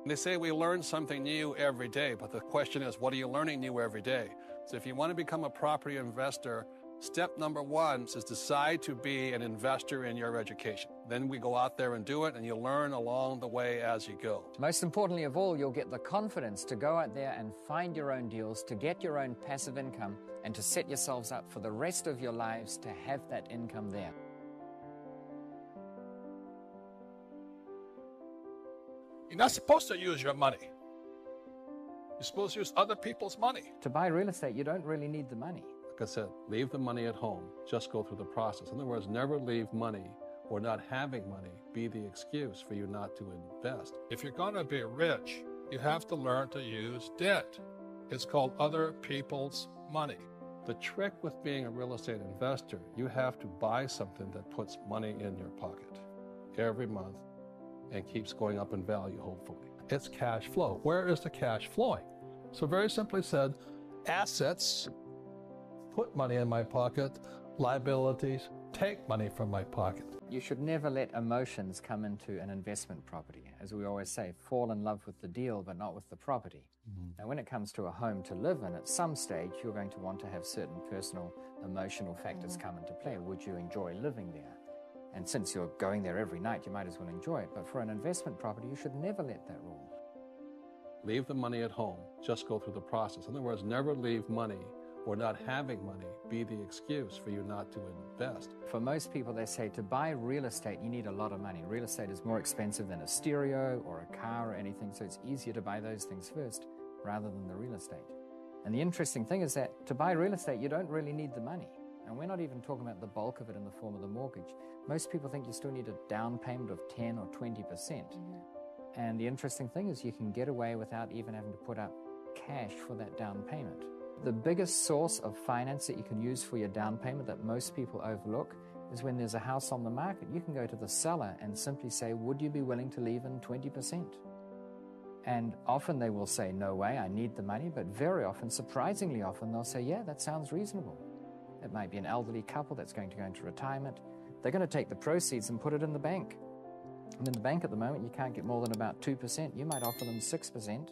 They say we learn something new every day, but the question is, what are you learning new every day? So if you want to become a property investor, step number one is decide to be an investor in your education. Then we go out there and do it, and you learn along the way as you go. Most importantly of all, you'll get the confidence to go out there and find your own deals, to get your own passive income, and to set yourselves up for the rest of your lives to have that income there. You're not supposed to use your money. You're supposed to use other people's money. To buy real estate, you don't really need the money. Like I said, leave the money at home. Just go through the process. In other words, never leave money or not having money be the excuse for you not to invest. If you're going to be rich, you have to learn to use debt. It's called other people's money. The trick with being a real estate investor, you have to buy something that puts money in your pocket every month and keeps going up in value, hopefully. It's cash flow. Where is the cash flowing? So very simply said, assets put money in my pocket, liabilities take money from my pocket. You should never let emotions come into an investment property. As we always say, fall in love with the deal, but not with the property. Now, when it comes to a home to live in, at some stage, you're going to want to have certain personal, emotional factors come into play. Would you enjoy living there? And since you're going there every night, you might as well enjoy it. But for an investment property, you should never let that rule. Leave the money at home. Just go through the process. In other words, never leave money or not having money be the excuse for you not to invest. For most people, they say to buy real estate, you need a lot of money. Real estate is more expensive than a stereo or a car or anything, so it's easier to buy those things first rather than the real estate. And the interesting thing is that to buy real estate, you don't really need the money. And we're not even talking about the bulk of it in the form of the mortgage. Most people think you still need a down payment of 10 or 20%. And the interesting thing is you can get away without even having to put up cash for that down payment. The biggest source of finance that you can use for your down payment that most people overlook is when there's a house on the market. You can go to the seller and simply say, would you be willing to leave in 20%? And often they will say, no way, I need the money. But very often, surprisingly often, they'll say, yeah, that sounds reasonable. It might be an elderly couple that's going to go into retirement. They're going to take the proceeds and put it in the bank. And in the bank at the moment, you can't get more than about 2%. You might offer them 6%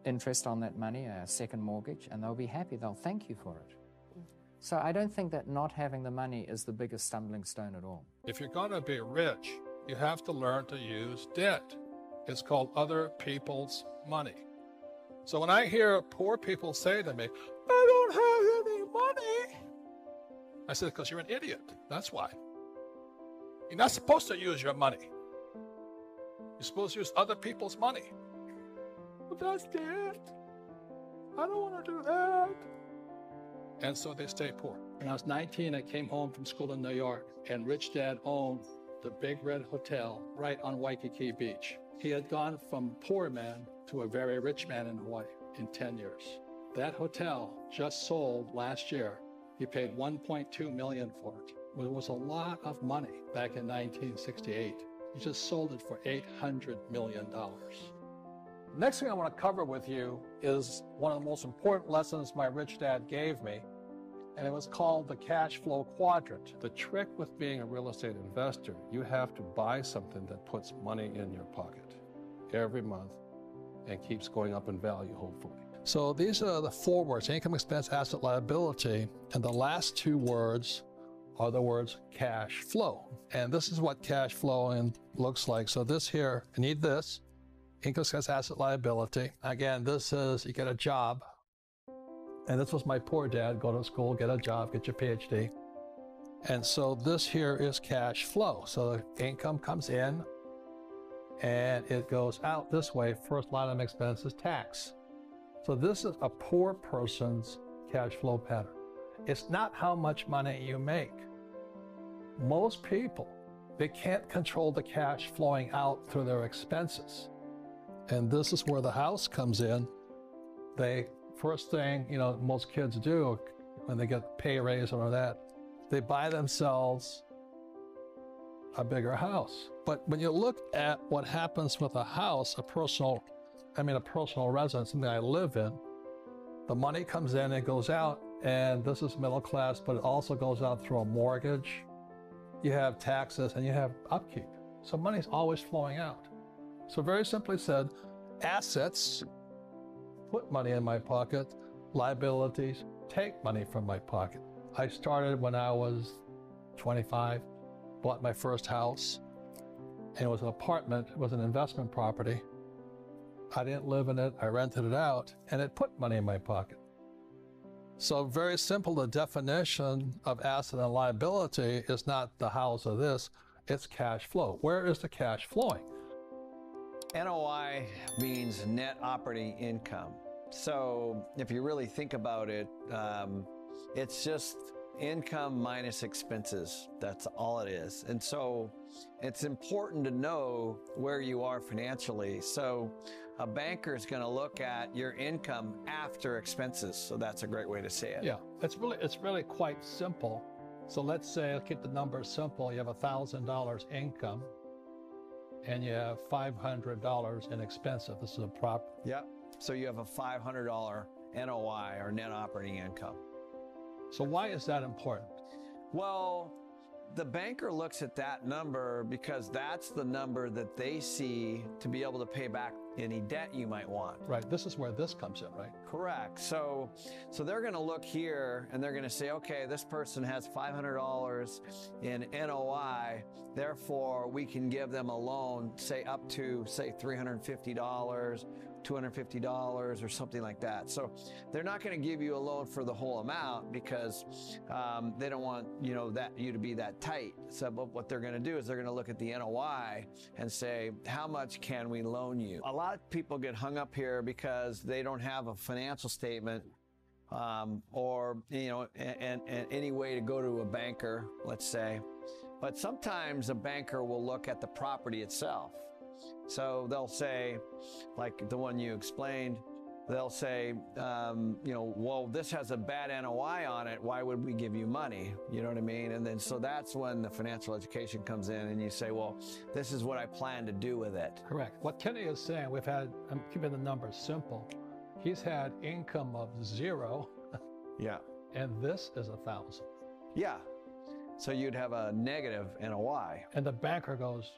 interest on that money, a second mortgage, and they'll be happy. They'll thank you for it. So I don't think that not having the money is the biggest stumbling stone at all. If you're going to be rich, you have to learn to use debt. It's called other people's money. So when I hear poor people say to me, I don't have any money, I said, because you're an idiot. That's why. You're not supposed to use your money. You're supposed to use other people's money. But that's debt. I don't want to do that. And so they stay poor. When I was 19, I came home from school in New York, and Rich Dad owned the Big Red Hotel right on Waikiki Beach. He had gone from poor man to a very rich man in Hawaii in 10 years. That hotel just sold last year. He paid $1.2 million for it. It was a lot of money back in 1968. He just sold it for $800 million. Next thing I want to cover with you is one of the most important lessons my rich dad gave me, and it was called the cash flow quadrant. The trick with being a real estate investor, you have to buy something that puts money in your pocket every month and keeps going up in value, hopefully. So these are the four words: income, expense, asset, liability, and the last two words are the words cash flow. And this is what cash flow looks like. So this here, I need this. Income, expense, asset, liability. Again, this is you get a job. And this was my poor dad: go to school, get a job, get your PhD. And so this here is cash flow. So the income comes in and it goes out this way. First line of expense is tax. So this is a poor person's cash flow pattern. It's not how much money you make. Most people, they can't control the cash flowing out through their expenses. And this is where the house comes in. First thing, most kids do when they get pay raise or that, they buy themselves a bigger house. But when you look at what happens with a house, a personal residence, something I live in, the money comes in, it goes out, and this is middle class, but it also goes out through a mortgage. You have taxes and you have upkeep. So money's always flowing out. So very simply said, Assets put money in my pocket. Liabilities take money from my pocket. I started when I was 25, bought my first house, and it was an apartment. It was an investment property. I didn't live in it. I rented it out, and it put money in my pocket. So very simple, the definition of asset and liability is not the hows of this, it's cash flow. Where is the cash flowing? NOI means net operating income. So if you really think about it, it's just income minus expenses. That's all it is. And so it's important to know where you are financially. So a banker is going to look at your income after expenses. So that's a great way to say it. Yeah, it's really quite simple. So let's say, I'll keep the numbers simple. You have $1,000 income and you have $500 in expenses. This is a prop. Yep. So you have a $500 NOI or net operating income. So why is that important? Well, the banker looks at that number because that's the number that they see to be able to pay back any debt you might want. Right, this is where this comes in, right? Correct. So they're going to look here and they're going to say, okay, this person has $500 in NOI, therefore we can give them a loan, say up to, say, $350, $250 or something like that. So they're not going to give you a loan for the whole amount because they don't want you to be that tight. So what they're going to do is they're going to look at the NOI and say, how much can we loan you? A lot of people get hung up here because they don't have a financial statement or any way to go to a banker, let's say. But sometimes a banker will look at the property itself. So they'll say, like the one you explained, they'll say, well, this has a bad NOI on it. Why would we give you money? You know what I mean? And then so that's when the financial education comes in and you say, well, this is what I plan to do with it. Correct. What Kenny is saying, I'm keeping the numbers simple. He's had income of 0. Yeah. And this is 1,000. Yeah. So you'd have a negative NOI. And the banker goes,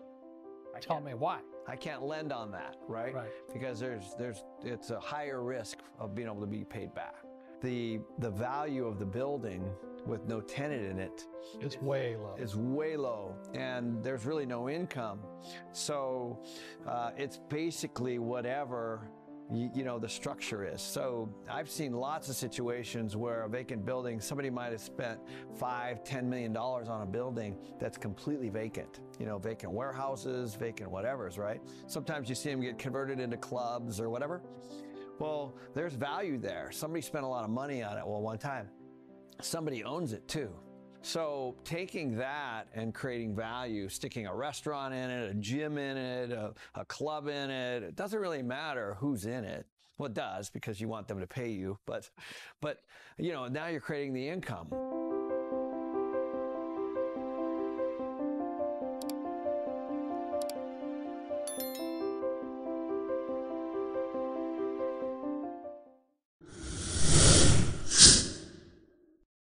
tell me why. I can't lend on that, right? Right. Because it's a higher risk of being able to be paid back. The value of the building with no tenant in it is way low. Is way low, and there's really no income. So it's basically whatever the structure is. So I've seen lots of situations where a vacant building, somebody might have spent $5–10 million on a building that's completely vacant. Vacant warehouses, vacant whatevers, right? Sometimes you see them get converted into clubs or whatever. Well, there's value there. Somebody spent a lot of money on it. Well, one time, somebody owns it too. So taking that and creating value, sticking a restaurant in it, a gym in it, a club in it, it doesn't really matter who's in it. Well, it does because you want them to pay you, but now you're creating the income.